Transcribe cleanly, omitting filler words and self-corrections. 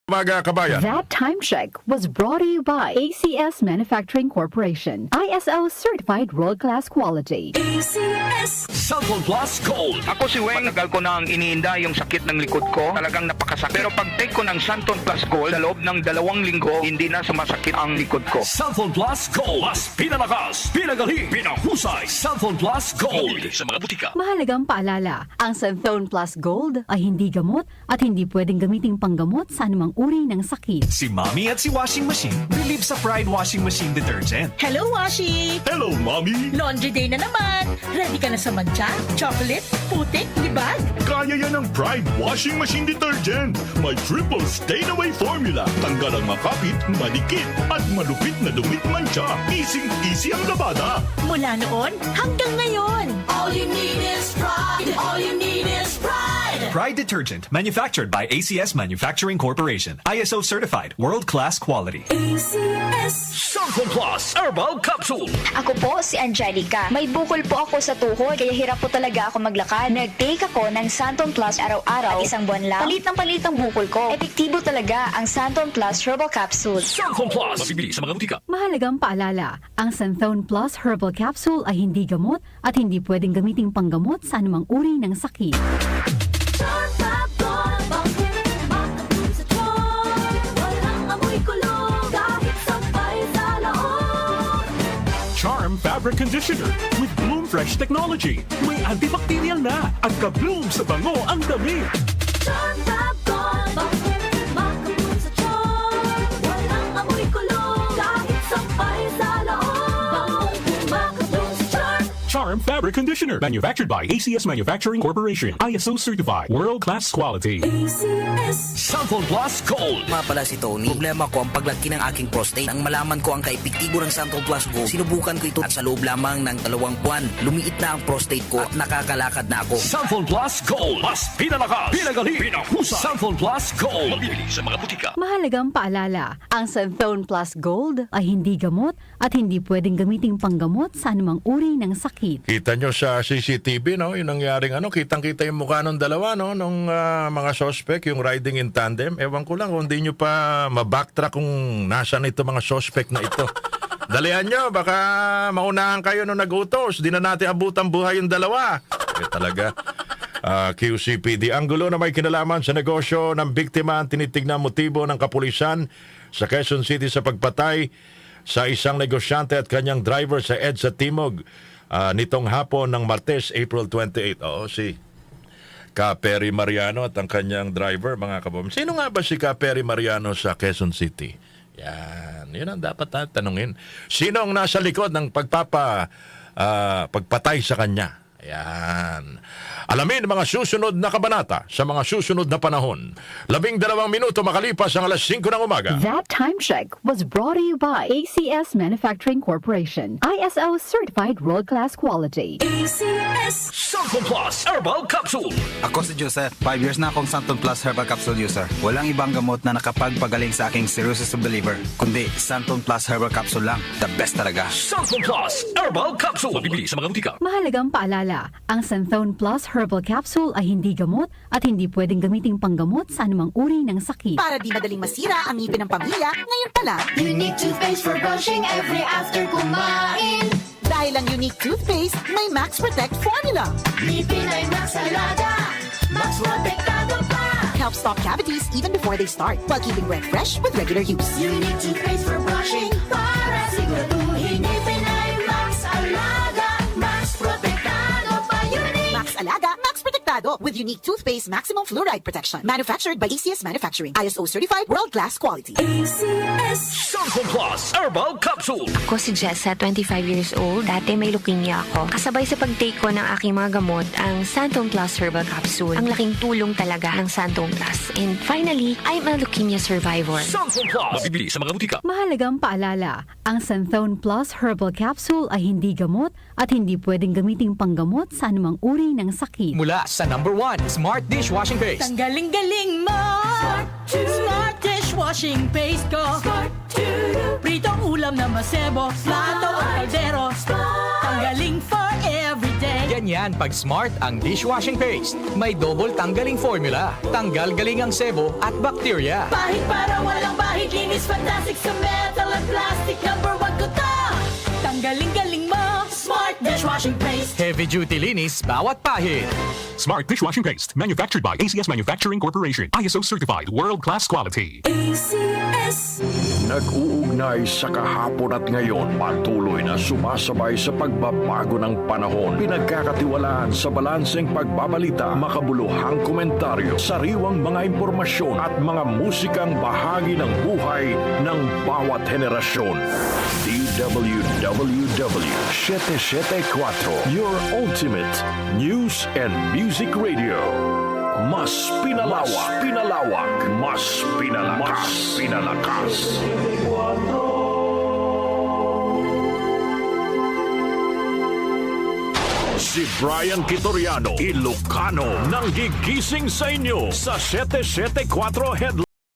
Umaga, kabayan. That time check was brought to you by ACS Manufacturing Corporation. ISO certified world-class quality. ACS Cellphone Plus Gold. Ako si Weng, matagal ko nang iniinda yung sakit ng likod ko. Talagang napakasakit. Pero pag take ko ng Santon Plus Gold, sa loob ng 2 linggo, hindi na sumasakit ang likod ko. Cellphone Plus Gold. Mas pinalakas, pinagaling, pinahusay. Cellphone Plus Gold. Sa mga butika. Mahalagang paalala, ang Santhone Plus Gold ay hindi gamot at hindi pwedeng gamiting panggamot sa anumang uri ng sakit. Si Mommy at si Washing Machine believe sa Pride Washing Machine Detergent. Hello, Washi! Hello, Mommy! Laundry day na naman! Ready ka na sa mancha, chocolate, putik, libag? Kaya yan ng Pride Washing Machine Detergent. May triple stain-away formula. Tanggal ang makapit, manikit, at malupit na dumit mancha. Easy ang labada. Mula noon hanggang ngayon. All you need is pride. All you need is pride. Pride Detergent, manufactured by ACS Manufacturing Corporation. ISO certified, world-class quality. ACS Cellphone Plus Herbal Capsule. Ako po si Angelica. May bukol po ako sa tuhod, kaya hirap po talaga ako maglakad. Nag-take ako ng Santon Plus araw-araw at 1 buwan lang. Palit ang bukol ko. Epektibo talaga ang Santon Plus Herbal Capsule. Cellphone Plus. Mabibili sa mga butika. Mahalagang paalala, ang Santhone Plus Herbal Capsule ay hindi gamot at hindi pwedeng gamiting panggamot sa anumang uri ng sakit. Charm Fabric Conditioner with Bloom Fresh Technology. May antibacterial na at ka-bloom sa bango ang damit. Charm Fabric Conditioner, manufactured by ACS Manufacturing Corporation. ISO certified, world-class quality. Cellphone Plus Gold. Nga pala si Tony. Problema ko ang paglaki ng aking prostate. Nang malaman ko ang kaepektibo ng Santon Plus Gold, sinubukan ko ito at sa loob lamang ng 2 buwan, lumiit na ang prostate ko at nakakalakad na ako. Cellphone Plus Gold. Mas pinalakas, pinagaling, pinahusay. Cellphone Plus Gold. Mabibili sa mga butika. Mahalagang paalala, ang Santhone Plus Gold ay hindi gamot at hindi pwedeng gamiting panggamot sa anumang uri ng sakit. Kita nyo sa CCTV, no? Yung nangyaring kitang-kita yung mukha ng dalawa, no? Nung mga suspect, yung riding in tandem. Ewan ko lang kung hindi nyo pa mabacktrack kung nasan ito mga suspect na ito. Dalihan nyo, baka maunahan kayo nung nag-utos. Di na natin abutang buhay yung dalawa. Talaga. QCPD. Ang gulo na may kinalaman sa negosyo ng biktima ang tinitignan motibo ng kapulisan sa Quezon City sa pagpatay sa isang negosyante at kanyang driver sa EDSA Timog nitong hapon ng Martes, April 28. Oo, si Perry Mariano at ang kanyang driver, mga kabom. Sino nga ba si Perry Mariano sa Quezon City? Yun ang dapat tanungin. Sino ang nasa likod ng pagpatay sa kanya? Yan. Alamin mga susunod na kabanata sa mga susunod na panahon. 12 minuto makalipas ang alas 5 ng umaga. That time check was brought to you by ACS Manufacturing Corporation. ISO certified world-class quality. ACS Cellphone Plus Herbal Capsule. Ako si Joseph. 5 years na akong Santon Plus Herbal Capsule user. Walang ibang gamot na nakapagpagaling sa aking cirrhosis of the liver, kundi Santon Plus Herbal Capsule lang. The best talaga. Cellphone Plus Herbal Capsule. Mabibili sa mga butika. Mahalagang paalala, ang Santhone Plus Herbal Capsule ay hindi gamot at hindi pwedeng gamiting panggamot sa anumang uri ng sakit. para di madaling masira ang ngipin ng pamilya, ngayon pa lang. Unique toothpaste for brushing every after kumain. Dahil ang unique toothpaste, may Max Protect formula. Ngipin ay Max Alaga, Max Protektado pa. Helps stop cavities even before they start, while keeping breath fresh with regular use. Unique toothpaste for brushing para siguraduhin. Ngipin ay Max Alaga, Max Protektado pa. Unique Max Alaga, Max Protectado with unique toothpaste maximum fluoride protection. Manufactured by ACS Manufacturing. ISO certified world-class quality. ACS Cellphone Plus Herbal Capsule. Ako si Jessa, 25 years old. Dati may leukemia ako. Kasabay sa pag-take ko ng aking mga gamot, ang Santon Plus Herbal Capsule. Ang laking tulong talaga ng Santon Plus. And finally, I'm a leukemia survivor. Cellphone Plus. Mabibili sa mga butika. Mahalagang paalala, ang Santhone Plus Herbal Capsule ay hindi gamot at hindi pwedeng gamiting panggamot sa anumang uri ng sakit. Mula sa #1 Smart Dishwashing Paste. Ang galing-galing mo! Smart dishwashing paste ko. Pritong ulam na masebo, plato at kaldero. Ang galing for every day. Ganyan pag Smart ang dishwashing paste. May double tanggaling formula. Tanggal galing ang sebo at bakterya. Pahit para walang bahid, linis fantastic sa metal at plastic. Number 1 ko to. Tanggaling-galing mo, Smart dishwashing paste. Heavy duty linis bawat pahid. Smart dishwashing paste, manufactured by ACS Manufacturing Corporation. ISO certified, world-class quality. ACS. Nag-uugnay sa kahapon at ngayon, patuloy na sumasabay sa pagbabago ng panahon. Pinagkakatiwalaan sa balanseng pagbabalita, makabuluhang komentaryo, sariwang mga impormasyon at mga musikang bahagi ng buhay ng bawat henerasyon. DWWW 774, your ultimate news and music radio. Mas pinalawak, mas pinalakas. Si Brian Kitoriano, Ilocano, nang gigising sa inyo sa 774 Headline.